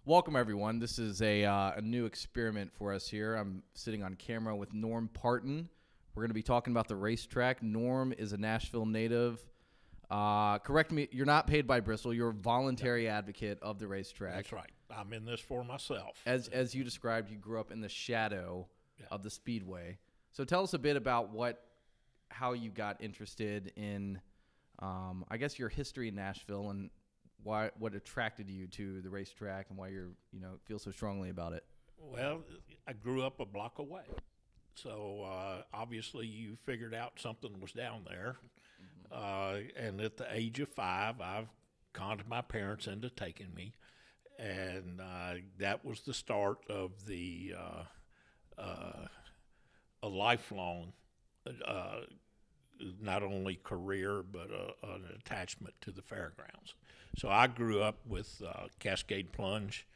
Welcome, everyone. This is a new experiment for us here. I'm sitting on camera with Norm Partin. We're going to be talking about the racetrack. Norm is a Nashville native. Correct me, you're not paid by Bristol. You're a voluntary advocate of the racetrack. That's right. I'm in this for myself. As you described, you grew up in the shadow of the Speedway. So tell us a bit about how you got interested in, I guess, your history in Nashville and what attracted you to the racetrack and why feel so strongly about it. Well, I grew up a block away. So obviously you figured out something was down there. And at the age of 5, I've conned my parents into taking me. And that was the start of a lifelong, not only career, but an attachment to the fairgrounds. So I grew up with Cascade Plunge,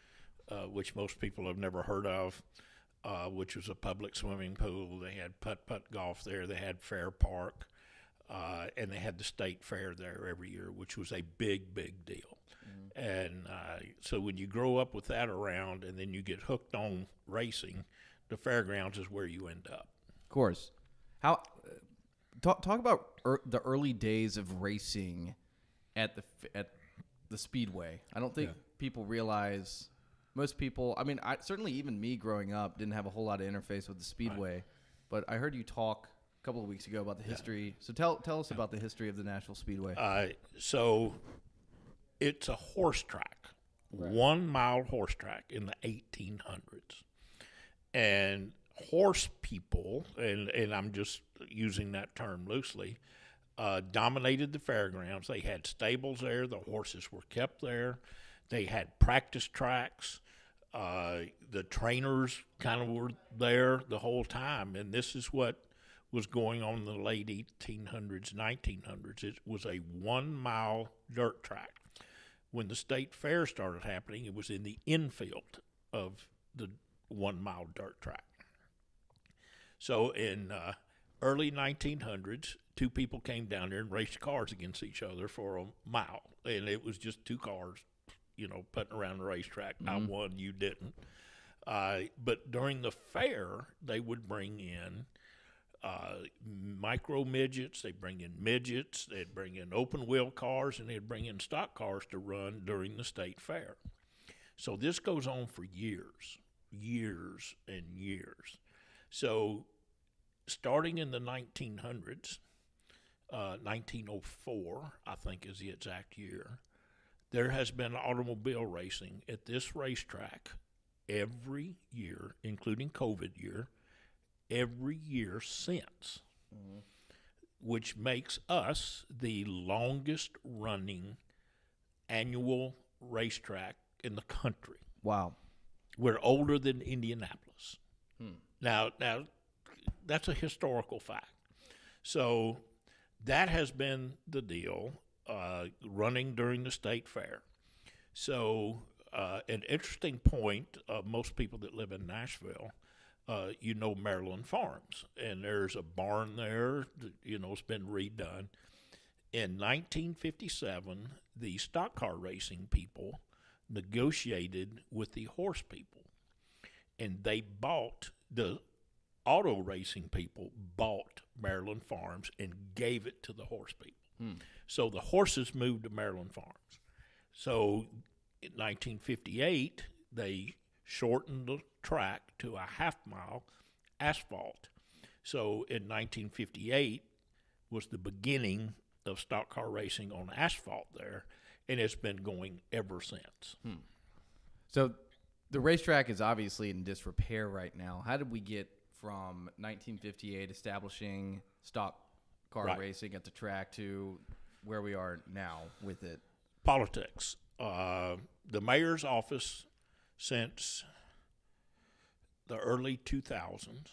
which most people have never heard of, which was a public swimming pool. They had putt-putt golf there. They had Fair Park, and they had the state fair there every year, which was a big, big deal. Mm-hmm. And so when you grow up with that around and then you get hooked on racing, the fairgrounds is where you end up. Of course. How talk about the early days of racing at the Speedway. I don't think people realize. Most people, I mean, certainly even me growing up didn't have a whole lot of interface with the Speedway, right. But I heard you talk a couple of weeks ago about the history. So tell us about the history of the Nashville Speedway. So it's a horse track, right. 1 mile horse track in the 1800s. And horse people, and I'm just using that term loosely, dominated the fairgrounds. They had stables there. The horses were kept there. They had practice tracks. The trainers kind of were there the whole time. And this is what was going on in the late 1800s, 1900s. It was a 1 mile dirt track. When the state fair started happening, it was in the infield of the 1 mile dirt track. So in early 1900s, 2 people came down there and raced cars against each other for a mile. And it was just 2 cars, putting around the racetrack. Mm-hmm. I won, you didn't. But during the fair, they would bring in micro midgets, they'd bring in midgets, they'd bring in open wheel cars, and they'd bring in stock cars to run during the state fair. So this goes on for years and years. So starting in the 1900s, 1904, I think is the exact year, there has been automobile racing at this racetrack every year, including COVID year, every year since, which makes us the longest running annual racetrack in the country. Wow. We're older than Indianapolis. Now that's a historical fact. So that has been the deal, running during the state fair. So an interesting point, most people that live in Nashville, Maryland Farms, and there's a barn there that, it's been redone. In 1957, the stock car racing people negotiated with the horse people, and the auto racing people bought Maryland Farms and gave it to the horse people. So the horses moved to Maryland Farms. So in 1958, they shortened the track to a half-mile asphalt. So in 1958 was the beginning of stock car racing on asphalt there, and it's been going ever since. So the racetrack is obviously in disrepair right now. How did we get from 1958 establishing stock car racing at the track to where we are now with it? Politics. The mayor's office since the early 2000s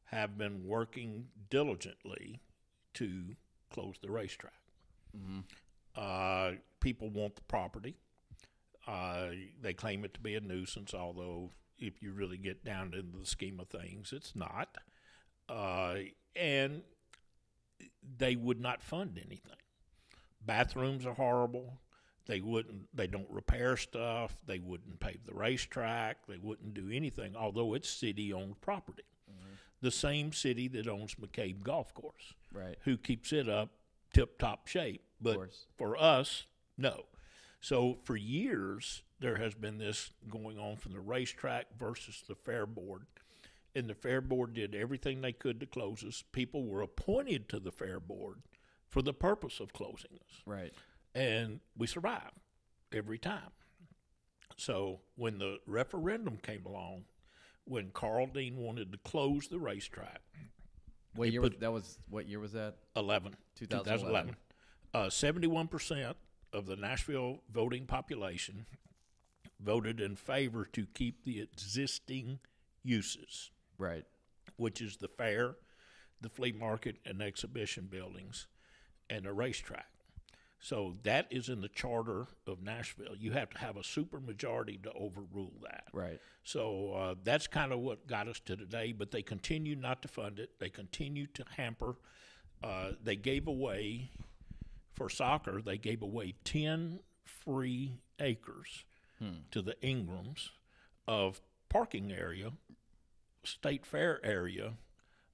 have been working diligently to close the racetrack. People want the property. They claim it to be a nuisance, although if you really get down into the scheme of things, it's not. And they would not fund anything. Bathrooms are horrible. They don't repair stuff. They wouldn't pave the racetrack. They wouldn't do anything, although it's city-owned property. Mm-hmm. The same city that owns McCabe Golf Course, right? Who keeps it up tip-top shape. But for us, no. So for years, there has been this going on from the racetrack versus the fair board. And the fair board did everything they could to close us. People were appointed to the fair board for the purpose of closing us. Right. And we survived every time. So when the referendum came along, when Carl Dean wanted to close the racetrack. What year was that? 2011. 71% of the Nashville voting population voted in favor to keep the existing uses. Right. Which is the fair, the flea market and exhibition buildings, and the racetrack. So that is in the charter of Nashville. You have to have a supermajority to overrule that. Right. So that's kind of what got us to today, but they continue not to fund it. They continue to hamper. They gave away, for soccer, they gave away 10 free acres to the Ingrams of parking area, state fair area,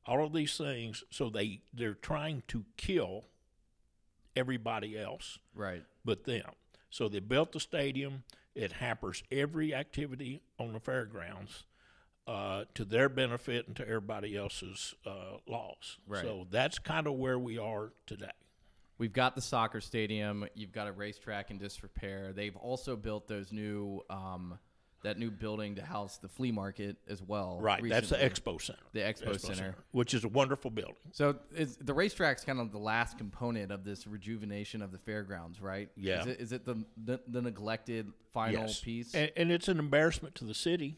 all of these things. So they're trying to kill everybody else, right, but them. So they built the stadium. It hampers every activity on the fairgrounds to their benefit and to everybody else's loss. Right. So that's kind of where we are today. We've got the soccer stadium. You've got a racetrack in disrepair. They've also built those new that new building to house the flea market as well. Right, recently. That's the Expo Center. The Expo Center. Which is a wonderful building. So the racetrack's kind of the last component of this rejuvenation of the fairgrounds, right? Yeah. Is it the neglected final piece? And it's an embarrassment to the city,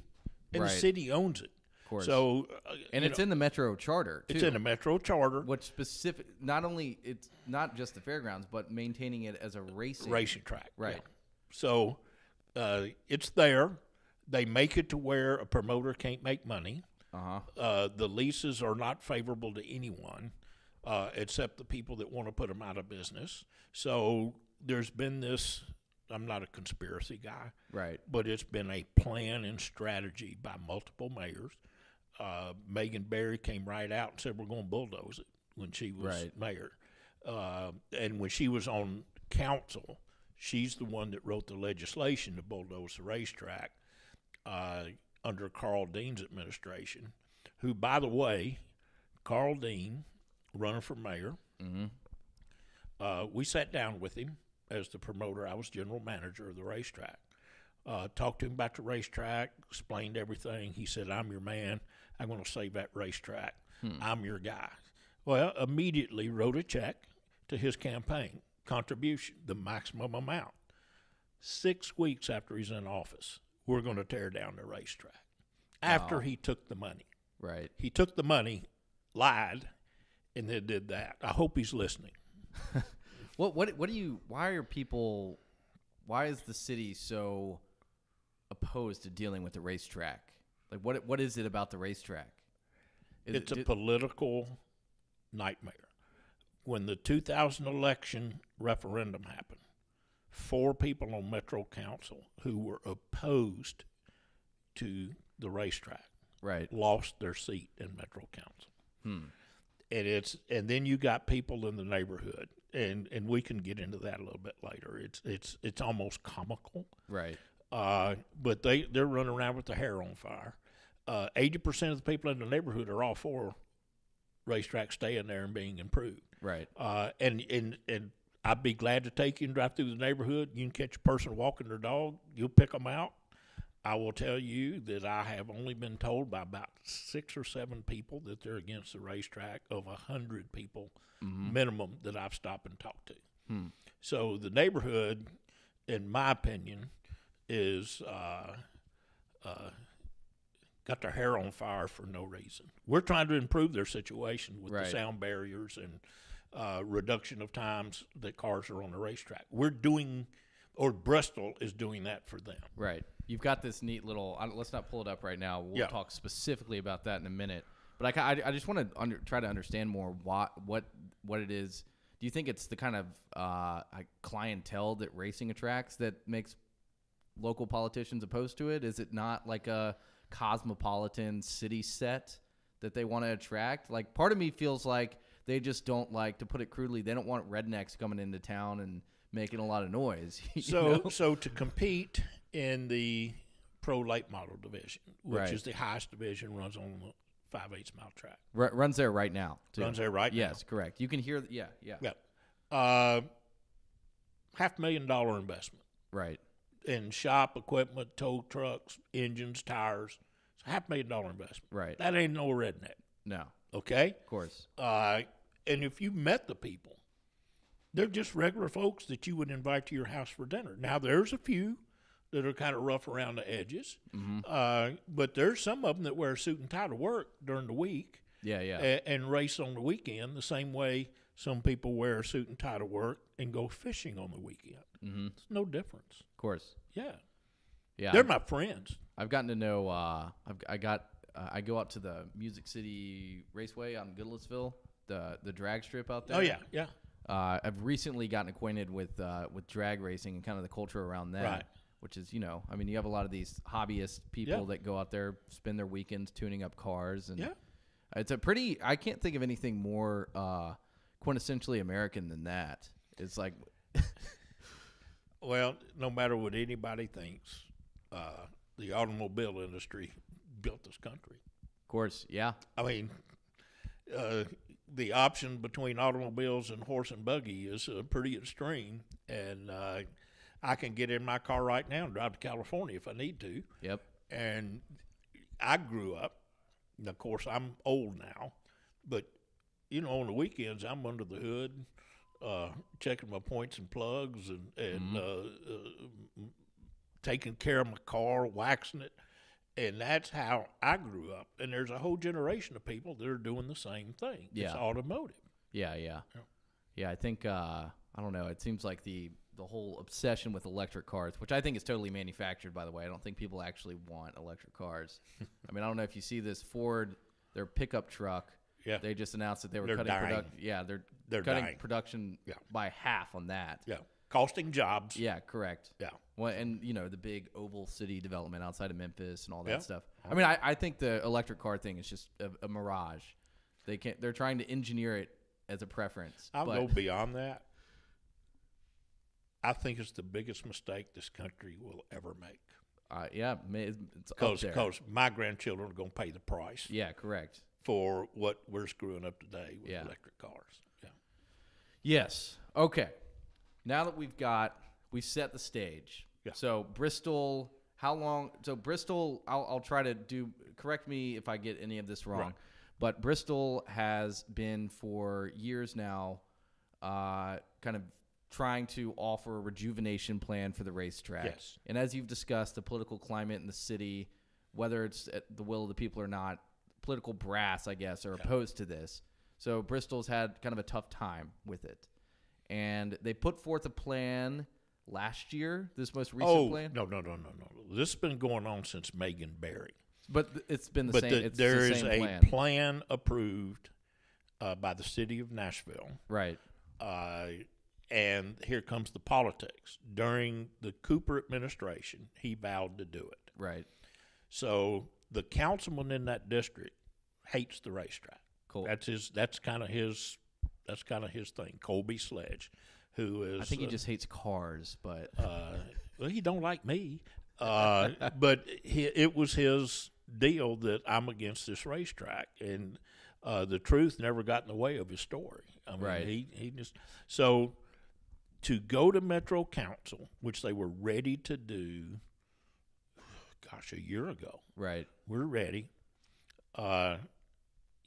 and the city owns it. Of course. So, and it's in the Metro Charter, too. It's in the Metro Charter. Which it's not just the fairgrounds, but maintaining it as a racing track. Right. Yeah. So it's there. They make it to where a promoter can't make money. The leases are not favorable to anyone except the people that want to put them out of business. So there's been this, I'm not a conspiracy guy, right? But it's been a plan and strategy by multiple mayors. Megan Barry came right out and said, we're going to bulldoze it when she was mayor. And when she was on council, she's the one that wrote the legislation to bulldoze the racetrack. Under Carl Dean's administration, who, by the way, Carl Dean, running for mayor, we sat down with him as the promoter. I was general manager of the racetrack. Talked to him about the racetrack, explained everything. He said, I'm your man. I'm going to save that racetrack. I'm your guy. Well, immediately wrote a check to his campaign contribution, the maximum amount. 6 weeks after he's in office, we're going to tear down the racetrack. After he took the money. Right. He took the money, lied, and then did that. I hope he's listening. Why is the city so opposed to dealing with the racetrack? Like, what is it about the racetrack? It's a political nightmare. When the 2000 election referendum happened, 4 people on Metro Council who were opposed to the racetrack lost their seat in Metro Council. And then you got people in the neighborhood, and we can get into that a little bit later. It's almost comical, right? But they're running around with their hair on fire. 80% of the people in the neighborhood are all for racetrack staying there and being improved, right? And I'd be glad to take you and drive through the neighborhood. You can catch a person walking their dog. You'll pick them out. I will tell you that I have only been told by about 6 or 7 people that they're against the racetrack of 100 people minimum that I've stopped and talked to. So the neighborhood, in my opinion, is got their hair on fire for no reason. We're trying to improve their situation with the sound barriers and reduction of times that cars are on the racetrack. Bristol is doing that for them. Right. You've got this neat little. Let's not pull it up right now. We'll talk specifically about that in a minute. But I just want to try to understand more what it is Do you think it's the kind of clientele that racing attracts that makes local politicians opposed to it? Is it not like a cosmopolitan city set that they want to attract? Like, part of me feels like they just don't like, to put it crudely, they don't want rednecks coming into town and making a lot of noise. So to compete in the pro late model division, which Right. is the highest division, runs on the 5/8 mile track. Runs there right now, too. Runs there right now. Yes, correct. You can hear, yeah. $500,000 investment Right. in shop equipment, tow trucks, engines, tires. It's a $500,000 investment. Right. That ain't no redneck. No, Okay. of course. And if you met the people, they're just regular folks that you would invite to your house for dinner. Now, there's a few that are kind of rough around the edges, but there's some of them that wear a suit and tie to work during the week. Yeah. And race on the weekend the same way some people wear a suit and tie to work and go fishing on the weekend. Mm-hmm. It's no difference. Of course. Yeah. Yeah. They're my friends. I've gotten to know. I go out to the Music City Raceway on Goodlettsville, the drag strip out there. Oh yeah. I've recently gotten acquainted with drag racing and kind of the culture around that. Right. Which is, you have a lot of these hobbyist people that go out there, spend their weekends tuning up cars, and it's a pretty. I can't think of anything more quintessentially American than that. It's like, well, no matter what anybody thinks, the automobile industry built this country. of course, yeah. I mean, the option between automobiles and horse and buggy is pretty extreme, and I can get in my car right now and drive to California if I need to. Yep. And I grew up, and of course I'm old now, but on the weekends I'm under the hood, checking my points and plugs and taking care of my car, waxing it. And that's how I grew up. And there's a whole generation of people that are doing the same thing. Yeah. It's automotive. Yeah. I think I don't know. It seems like the whole obsession with electric cars, which I think is totally manufactured, by the way. I don't think people actually want electric cars. I mean, I don't know if you see this Ford, their pickup truck. Yeah. They just announced that they were They're cutting dying. production. Yeah, they're cutting dying. production by half on that. Yeah. Costing jobs. Yeah, correct. Yeah. Well, and the big Oval City development outside of Memphis and all that Yeah. stuff. I mean, I think the electric car thing is just a mirage. They're trying to engineer it as a preference. I'll go beyond that. I think it's the biggest mistake this country will ever make. It's up there. Because my grandchildren are going to pay the price Yeah, correct. for what we're screwing up today with electric cars. Yeah. Yes. Okay. Now that we've set the stage. Yeah. So Bristol, how long? So Bristol, I'll try to correct me if I get any of this wrong. Right. But Bristol has been for years now, kind of trying to offer a rejuvenation plan for the racetrack. Yes. And as you've discussed, the political climate in the city, whether it's at the will of the people or not, political brass, I guess, are opposed to this. So Bristol's had kind of a tough time with it. And they put forth a plan last year, this most recent plan. No. This has been going on since Megan Barry. But it's been the same. There the is same a plan approved by the city of Nashville. Right. And here comes the politics. During the Cooper administration, he vowed to do it. Right. So the councilman in that district hates the racetrack. Cool. That's kind of his thing. Colby Sledge, who is I think he just hates cars, but well, he don't like me. But it was his deal that I'm against this racetrack, and the truth never got in the way of his story. I mean, right. He just so to go to Metro Council, which they were ready to do. Gosh, a year ago. Right. We're ready.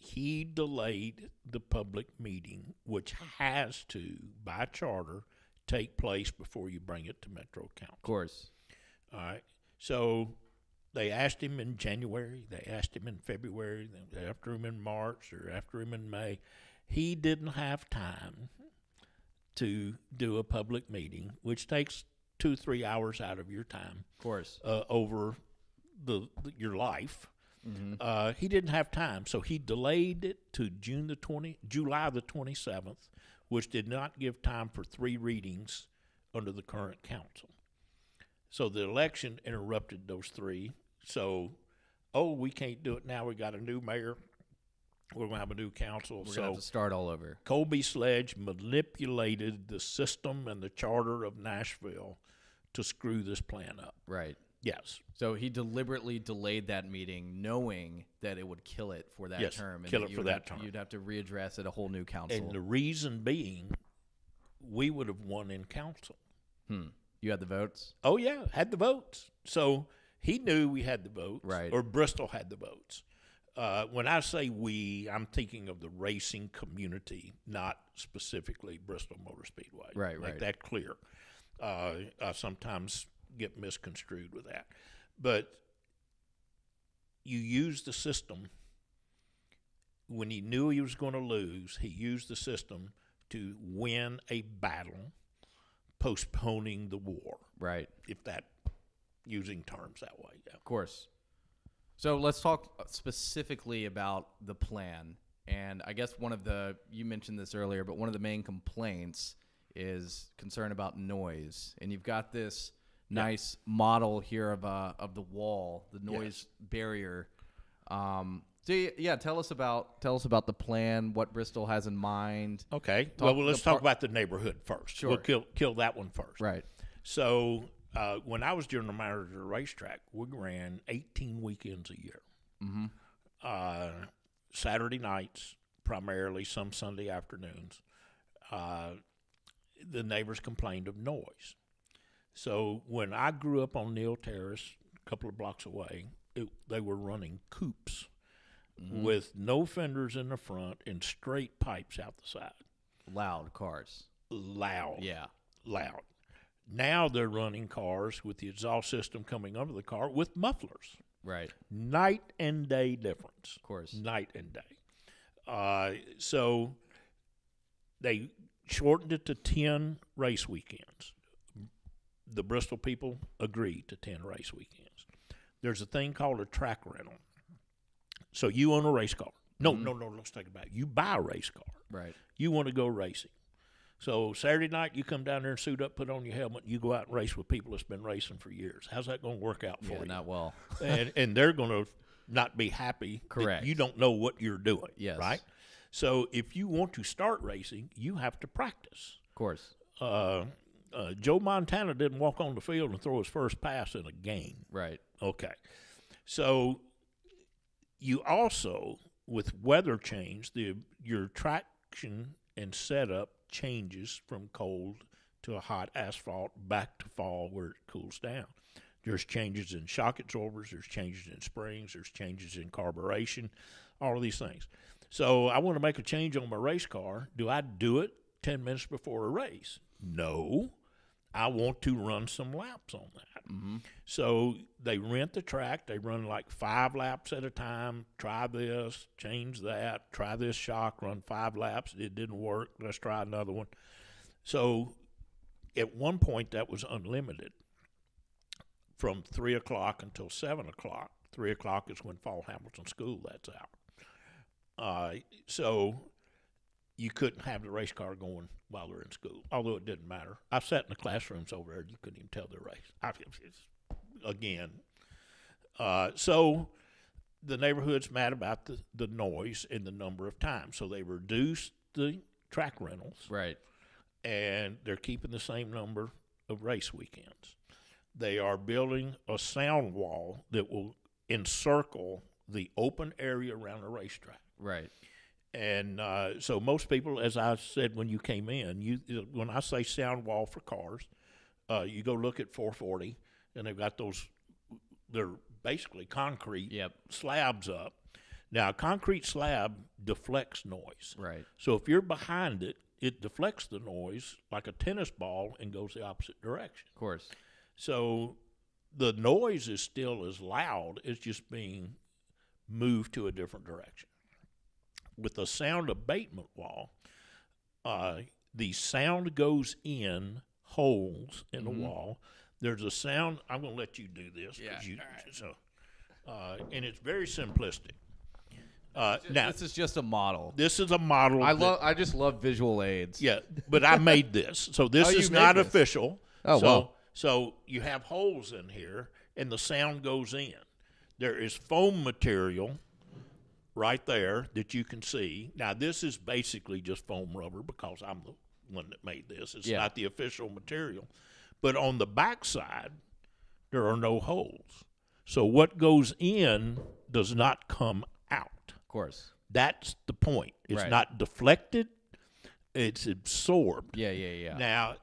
He delayed the public meeting, which has to, by charter, take place before you bring it to Metro Council. Of course. All right. So they asked him in January. They asked him in February. After him in March or after him in May. He didn't have time to do a public meeting, which takes 2-3 hours out of your time. Of course. Over your life. Mm-hmm. He didn't have time, so he delayed it to July the 27th, which did not give time for 3 readings under the current council. So the election interrupted those 3. So, we can't do it now. We got a new mayor. We're going to have a new council. We're going to have to start all over. Colby Sledge manipulated the system and the charter of Nashville to screw this plan up. Right. Yes. So he deliberately delayed that meeting, knowing that it would kill it for that term. Kill it for that term. You'd have to readdress it a whole new council. And the reason being, we would have won in council. You had the votes? Oh, yeah, had the votes. So he knew we had the votes. Right. Or Bristol had the votes. When I say we, I'm thinking of the racing community, not specifically Bristol Motor Speedway. Right, Make right. that clear. I sometimes get misconstrued with that. But you use the system. When he knew he was going to lose, he used the system to win a battle, postponing the war. Right. If that, using terms that way. Yeah. Of course. So let's talk specifically about the plan. And I guess you mentioned this earlier, but one of the main complaints is concern about noise. And you've got this nice model here of the wall, the noise barrier. Tell us about the plan, what Bristol has in mind. Okay. Let's talk about the neighborhood first. Sure. We'll kill that one first. Right. So when I was general manager of the racetrack, we ran 18 weekends a year. Mm-hmm. Saturday nights, primarily, some Sunday afternoons. The neighbors complained of noise. So when I grew up on Neal Terrace, a couple of blocks away, they were running coupes with no fenders in the front and straight pipes out the side. Loud cars. Loud. Yeah. Loud. Now they're running cars with the exhaust system coming under the car with mufflers. Right. Night and day difference. Of course. Night and day. So they shortened it to 10 race weekends. The Bristol people agreed to 10 race weekends. There's a thing called a track rental. So you own a race car. No, let's take it back. You buy a race car. Right. You want to go racing. So Saturday night, you come down there and suit up, put on your helmet, and you go out and race with people that's been racing for years. How's that going to work out for you? Not well. and they're going to not be happy. Correct. That you don't know what you're doing. Yes. Right? So if you want to start racing, you have to practice. Of course. Joe Montana didn't walk on the field and throw his first pass in a game. Right. Okay. So you also, with weather change, your traction and setup changes from cold to a hot asphalt back to fall where it cools down. There's changes in shock absorbers, there's changes in springs, there's changes in carburation, all of these things. So I want to make a change on my race car. Do I do it 10 minutes before a race? No. I want to run some laps on that. Mm-hmm. So they rent the track. They run like 5 laps at a time. Try this, change that, try this shock, run 5 laps. It didn't work. Let's try another one. So at one point that was unlimited from 3 o'clock until 7 o'clock. 3 o'clock is when Fall Hamilton School lets out. So you couldn't have the race car going while they're in school, although it didn't matter. I sat in the classrooms over there. You couldn't even tell the race. So the neighborhood's mad about the noise and the number of times. So they reduced the track rentals. Right. And they're keeping the same number of race weekends. They are building a sound wall that will encircle the open area around the racetrack. Right. And so most people, as I said when you came in, when I say sound wall for cars, you go look at 440, and they've got they're basically concrete slabs up. Now, a concrete slab deflects noise. Right. So if you're behind it, it deflects the noise like a tennis ball and goes the opposite direction. Of course. So the noise is still as loud. It's just being moved to a different direction. With the sound abatement wall, the sound goes in holes in the wall. There's a sound. I'm going to let you do this. Yeah. And it's very simplistic. Now this is just a model. this is a model. I just love visual aids. Yeah, but I made this, so this you is made not this? official. Oh, wow. So you have holes in here, and the sound goes in. There is foam material right there that you can see. Now, this is basically just foam rubber because I'm the one that made this. It's not the official material. But on the backside, there are no holes. So what goes in does not come out. Of course. That's the point. It's Right. not deflected. It's absorbed. Yeah. Now,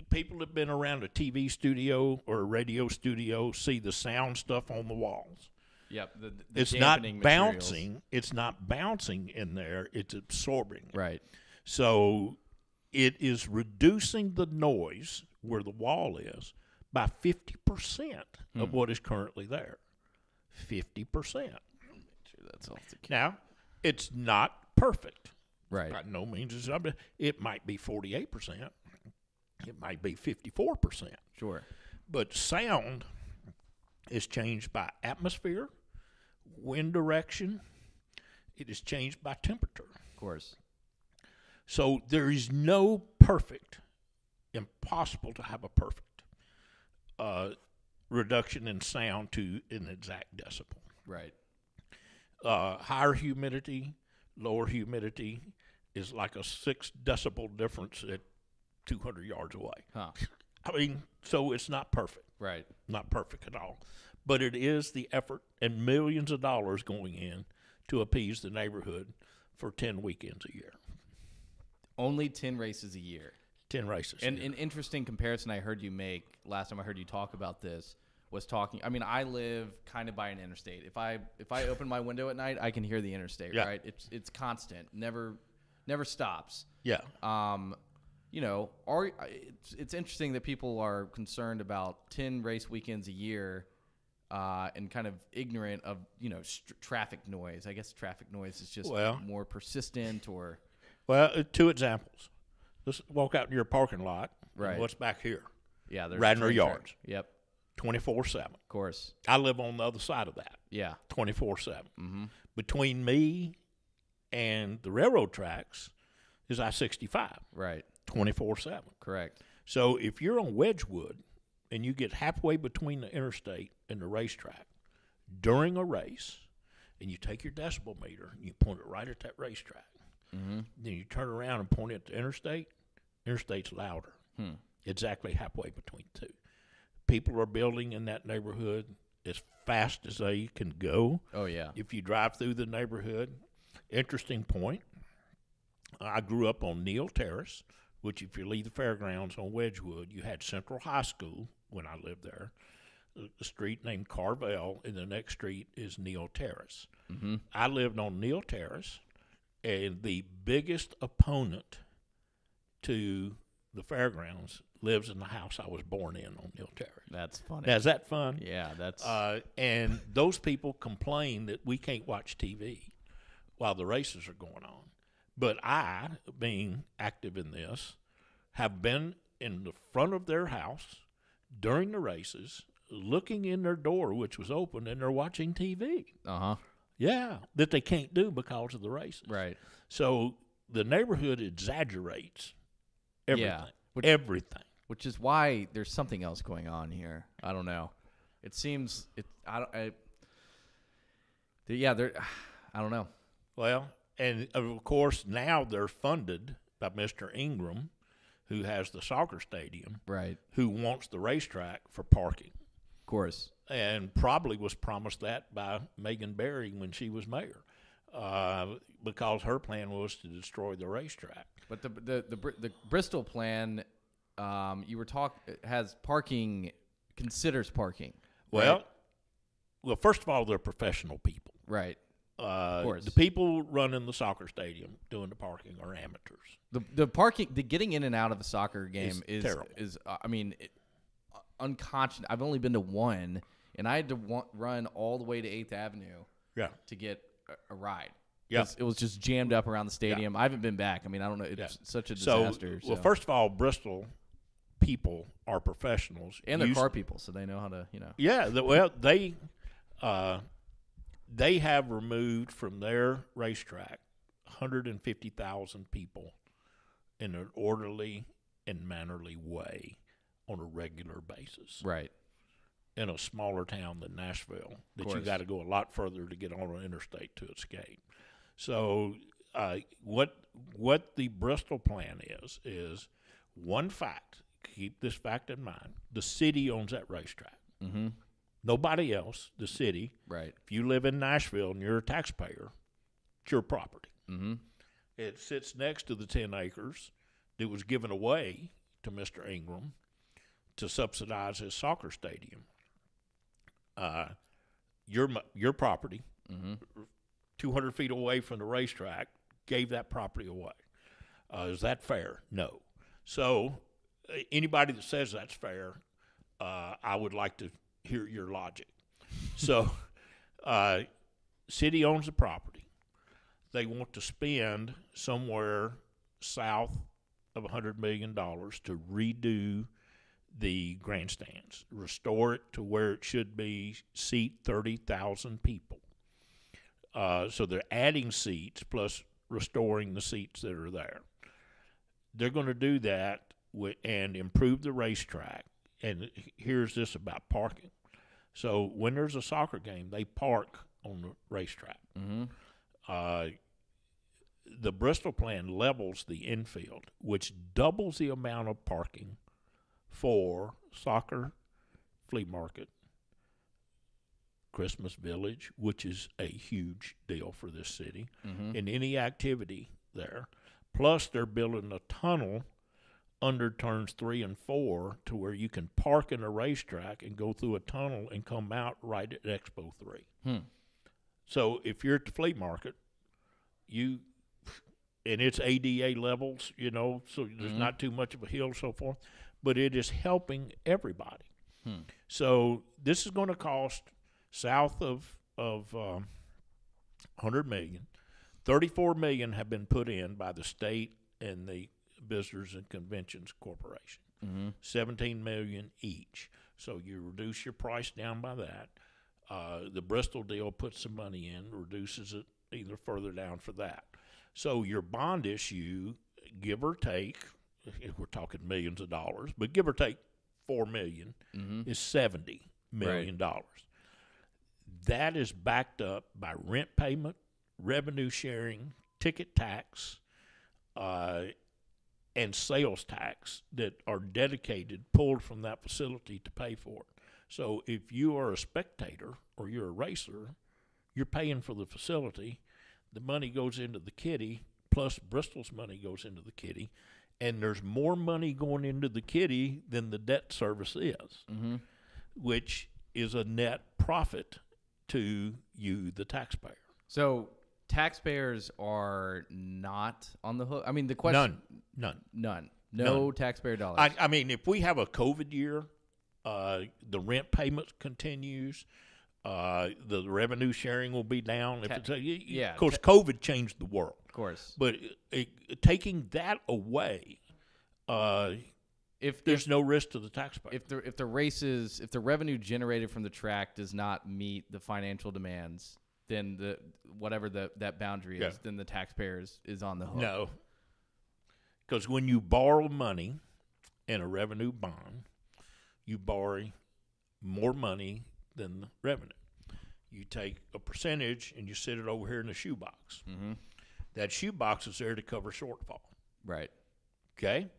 people that have been around a TV studio or a radio studio see the sound stuff on the walls. Yep. The It's not dampening bouncing. materials. It's not bouncing in there. It's absorbing. Right. So it is reducing the noise where the wall is by 50% of what is currently there. 50%. Sure, that's all. Now, it's not perfect. Right. By no means is it. It might be 48%. It might be 54%. Sure. But sound is changed by atmosphere, wind direction. It is changed by temperature. Of course. So there is no perfect, impossible to have a perfect reduction in sound to an exact decibel. Right. Higher humidity, lower humidity is like a 6 decibel difference at 200 yards away. Huh. I mean, so it's not perfect. Right. Not perfect at all. But it is the effort and millions of dollars going in to appease the neighborhood for 10 weekends a year. Only 10 races a year. 10 races. And an interesting comparison I heard you make last time I heard you talk about this was talking. I mean, I live kind of by an interstate. If I open my window at night, I can hear the interstate. Yeah. Right. It's constant. Never stops. Yeah. You know, it's interesting that people are concerned about 10 race weekends a year, and kind of ignorant of traffic noise. I guess traffic noise is just more persistent or. Well, 2 examples. Let's walk out to your parking lot. Right. And what's back here? Yeah, there's Radnor train Yards. track. Yep. 24/7. Of course. I live on the other side of that. Yeah. 24/7. Mm-hmm. Between me and the railroad tracks is I-65. Right. 24/7. Correct. So if you're on Wedgwood and you get halfway between the interstate and the racetrack during a race, and you take your decibel meter and you point it right at that racetrack, then you turn around and point it at the interstate's louder. Exactly halfway between the two. People are building in that neighborhood as fast as they can go. Oh, yeah. If you drive through the neighborhood, interesting point, I grew up on Neal Terrace, which if you leave the fairgrounds on Wedgwood, you had Central High School when I lived there, a street named Carvel, and the next street is Neal Terrace. Mm-hmm. I lived on Neal Terrace, and the biggest opponent to the fairgrounds lives in the house I was born in on Neal Terrace. That's funny. Now, is that fun? Yeah, that's. And those people complain that we can't watch TV while the races are going on. But I, being active in this, have been in the front of their house during the races, looking in their door, which was open, and they're watching TV. Uh-huh. Yeah, that they can't do because of the races. Right. So the neighborhood exaggerates everything. Yeah. Everything. Which is why there's something else going on here. I don't know. It seems I don't know. Well, and of course now they're funded by Mr. Ingram, who has the soccer stadium, Right. who wants the racetrack for parking, Of course. and probably was promised that by Megan Barry when she was mayor, because her plan was to destroy the racetrack. But the Bristol plan, you were has parking, considers parking. Well, first of all, they're professional people. Right. Of course. The people running the soccer stadium doing the parking are amateurs. The parking, the getting in and out of a soccer game is terrible. Unconscious. I've only been to one, and I had to run all the way to 8th Avenue to get a ride. Yeah. It was just jammed up around the stadium. I haven't been back. I mean, I don't know. It's such a disaster. Well, first of all, Bristol people are professionals. And they're car people, so they know how to, Yeah, they have removed from their racetrack 150,000 people in an orderly and mannerly way on a regular basis. Right. In a smaller town than Nashville, that you got to go a lot further to get on an interstate to escape. So what the Bristol plan is one fact. Keep this fact in mind. The city owns that racetrack. Mm-hmm. Nobody else, the city. Right. If you live in Nashville and you're a taxpayer, it's your property. Mm-hmm. It sits next to the 10 acres that was given away to Mr. Ingram to subsidize his soccer stadium. Your property, 200 feet away from the racetrack, gave that property away. Is that fair? No. So anybody that says that's fair, I would like to hear your logic. So city owns the property. They want to spend somewhere south of $100 million to redo the grandstands, restore it to where it should be, seat 30,000 people. So they're adding seats plus restoring the seats that are there. They're going to do that and improve the racetrack. And here's this about parking. So when there's a soccer game, they park on the racetrack. Mm-hmm. The Bristol plan levels the infield, which doubles the amount of parking for soccer, flea market, Christmas Village, which is a huge deal for this city, and any activity there. Plus, they're building a tunnel under turns 3 and 4 to where you can park in a racetrack and go through a tunnel and come out right at Expo 3. So if you're at the flea market, and it's ADA levels, so there's not too much of a hill, so forth, but it is helping everybody. So this is going to cost south of $100 million. $34 million have been put in by the state and the Visitors and Conventions Corporation. $17 million each. So you reduce your price down by that. The Bristol deal puts some money in, reduces it either further down for that. So your bond issue, give or take, if we're talking millions of dollars, but give or take $4 million is $70 million. Right. That is backed up by rent payment, revenue sharing, ticket tax, and sales tax that are dedicated, pulled from that facility to pay for it. So if you are a spectator or you're a racer, you're paying for the facility. The money goes into the kitty, plus Bristol's money goes into the kitty, and there's more money going into the kitty than the debt service is, which is a net profit to you, the taxpayer. So taxpayers are not on the hook? I mean, the question... None. No taxpayer dollars. I mean, if we have a COVID year, the rent payment continues, the revenue sharing will be down. Of course, COVID changed the world. Of course. But taking that away, if there's no risk to the taxpayer. If the revenue generated from the track does not meet the financial demands, then whatever that boundary is, then the taxpayer is on the hook. No. Because when you borrow money in a revenue bond, you borrow more money than the revenue. You take a percentage and you sit it over here in the shoebox. That shoebox is there to cover shortfall. Right. Okay?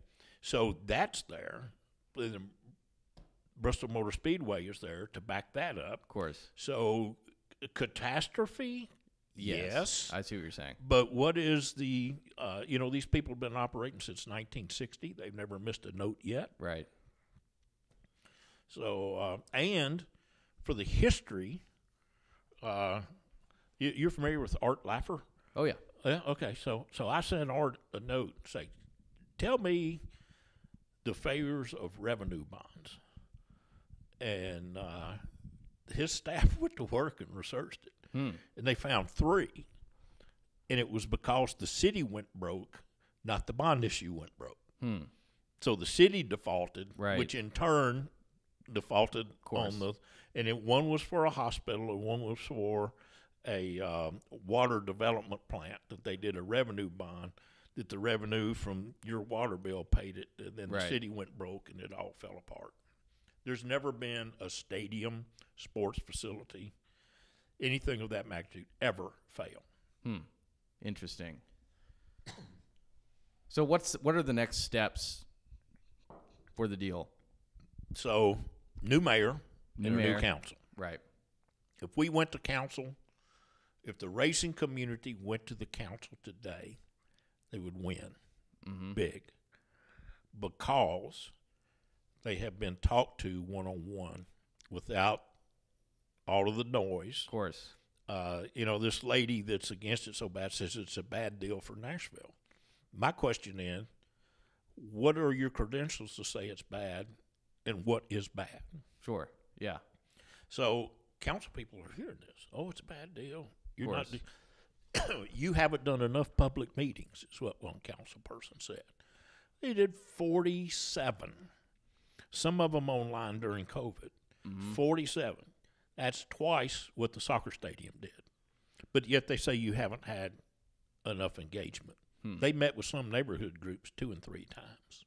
So that's there. The Bristol Motor Speedway is there to back that up. Of course. So catastrophe? Yes. I see what you're saying. But what is the, these people have been operating since 1960. They've never missed a note yet. Right. So, and for the history, you're familiar with Art Laffer? Oh, yeah. Yeah, okay. So I sent Art a note, say, tell me the failures of revenue bonds. And his staff went to work and researched it. And they found 3. And it was because the city went broke, not the bond issue went broke. So the city defaulted, which in turn defaulted on the, and one was for a hospital and one was for water development plant that they did a revenue bond, that the revenue from your water bill paid it, and then the city went broke and it all fell apart. There's never been a stadium, sports facility, anything of that magnitude ever fail. Interesting. So what are the next steps for the deal? So new mayor and a new council. Right. If we went to council, if the racing community went to the council today, they would win big, because they have been talked to one-on-one without all of the noise. Of course. This lady that's against it so bad says it's a bad deal for Nashville. My question is, what are your credentials to say it's bad, and what is bad? Sure. Yeah. So council people are hearing this. Oh, it's a bad deal. You're not. You haven't done enough public meetings, is what one council person said. They did 47. Some of them online during COVID. 47. That's twice what the soccer stadium did. But yet they say you haven't had enough engagement. They met with some neighborhood groups 2 and 3 times.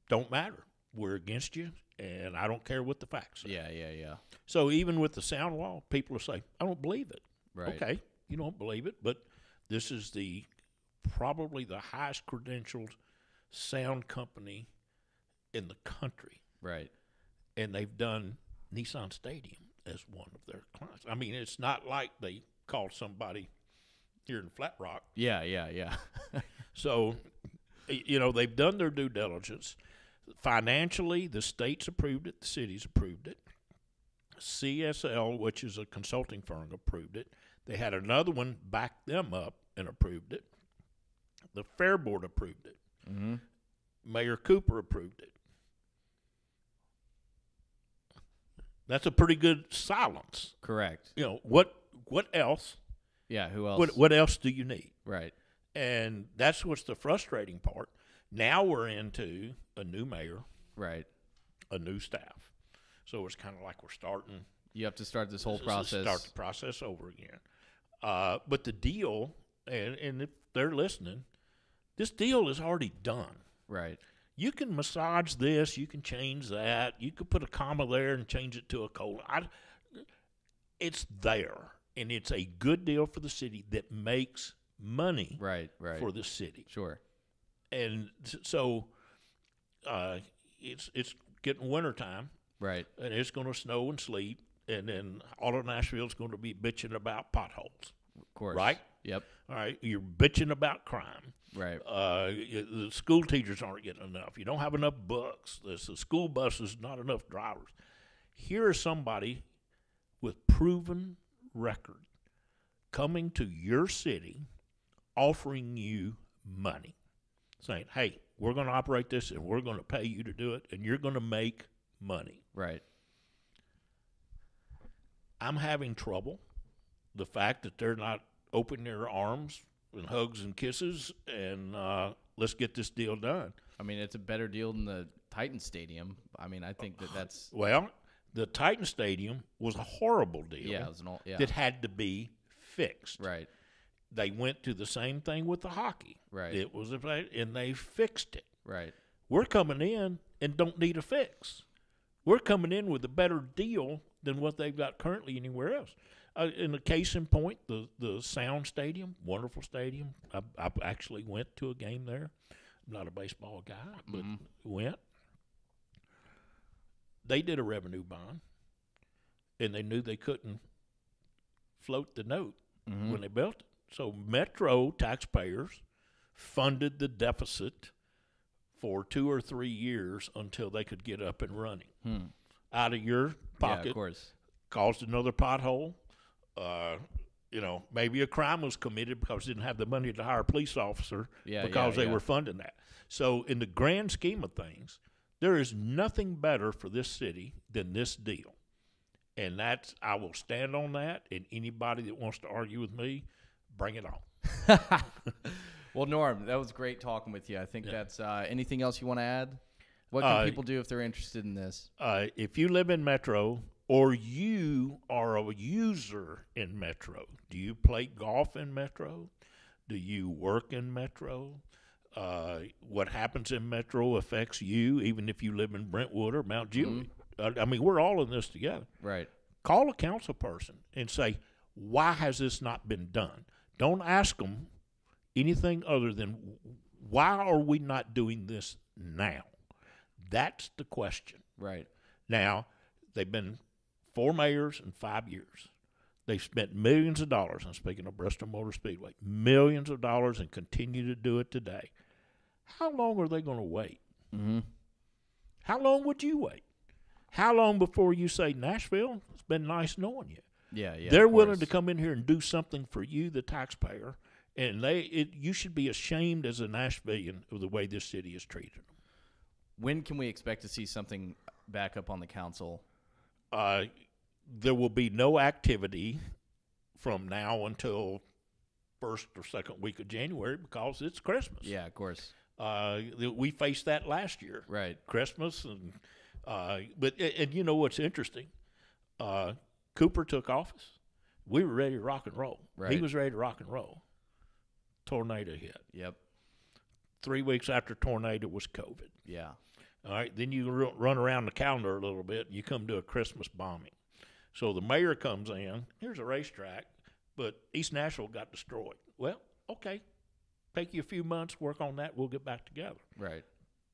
Don't matter. We're against you, and I don't care what the facts are. Yeah. So even with the sound wall, people will say, I don't believe it. Right. Okay, you don't believe it, but this is probably the highest credentialed sound company in the country. Right. And they've done Nissan Stadium as one of their clients. I mean, it's not like they called somebody here in Flat Rock. Yeah. So, they've done their due diligence. Financially, the state's approved it, the city's approved it. CSL, which is a consulting firm, approved it. They had another one back them up and approved it. The Fair Board approved it. Mayor Cooper approved it. That's a pretty good silence. Correct. What else? Yeah, who else? What else do you need? Right. And that's what's the frustrating part. Now we're into a new mayor. Right. A new staff. So it's kind of like we're starting. You have to start this whole process. Start the process over again. But the deal, and if they're listening, this deal is already done. Right. You can massage this. You can change that. You could put a comma there and change it to a colon. It's there, and it's a good deal for the city that makes money. Right. For the city. Sure. And so it's getting wintertime. Right. And it's going to snow and sleet, and then all of Nashville's going to be bitching about potholes. Of course. Right? Yep. All right. You're bitching about crime. Right. The school teachers aren't getting enough. You don't have enough books. There's the school buses, not enough drivers. Here is somebody with proven record coming to your city, offering you money, saying, hey, we're going to operate this, and we're going to pay you to do it, and you're going to make money. Right. I'm having trouble. The fact that they're not opening their arms and hugs and kisses and let's get this deal done. I mean, it's a better deal than the Titan Stadium. I mean, I think that's well, the Titan Stadium was a horrible deal. Yeah, it was that had to be fixed. Right. They went to the same thing with the hockey. Right. It was and they fixed it. Right. We're coming in and don't need a fix. We're coming in with a better deal than what they've got currently anywhere else. In the case in point, the Sound Stadium, wonderful stadium. I actually went to a game there. I'm not a baseball guy, but went. They did a revenue bond, and they knew they couldn't float the note when they built it. So Metro taxpayers funded the deficit for 2 or 3 years until they could get up and running. Out of your pocket. Yeah, of course. Caused another pothole. Maybe a crime was committed because they didn't have the money to hire a police officer because they were funding that. So in the grand scheme of things, there is nothing better for this city than this deal. And I will stand on that, and anybody that wants to argue with me, bring it on. Well, Norm, that was great talking with you. I think that's anything else you want to add? What can people do if they're interested in this? If you live in Metro or you are a user in Metro. Do you play golf in Metro? Do you work in Metro? What happens in Metro affects you, even if you live in Brentwood or Mount Juliet. I mean, we're all in this together. Right. Call a council person and say, why has this not been done? Don't ask them anything other than, why are we not doing this now? That's the question. Right. Now, they've been 4 mayors in 5 years. They've spent millions of dollars, and speaking of Bristol Motor Speedway, millions of dollars, and continue to do it today. How long are they going to wait? Mm-hmm. How long would you wait? How long before you say, Nashville, it's been nice knowing you? Yeah, yeah. They're willing to come in here and do something for you, the taxpayer, and you should be ashamed as a Nashvilleian of the way this city is treated them. When can we expect to see something back up on the council? There will be no activity from now until first or second week of January because it's Christmas. Yeah, of course. We faced that last year. Right. Christmas. But you know what's interesting? Cooper took office. We were ready to rock and roll. Right. He was ready to rock and roll. Tornado hit. Yep. 3 weeks after tornado was COVID. Yeah. All right. Then you run around the calendar a little bit, and you come to a Christmas bombing. So the mayor comes in. Here's a racetrack, but East Nashville got destroyed. Well, okay. Take you a few months, work on that. We'll get back together. Right.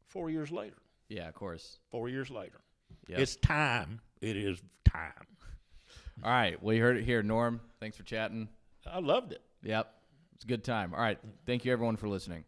4 years later. Yeah, of course. 4 years later. Yep. It's time. It is time. All right. Well, you heard it here. Norm, thanks for chatting. I loved it. Yep. It's a good time. All right. Thank you, everyone, for listening.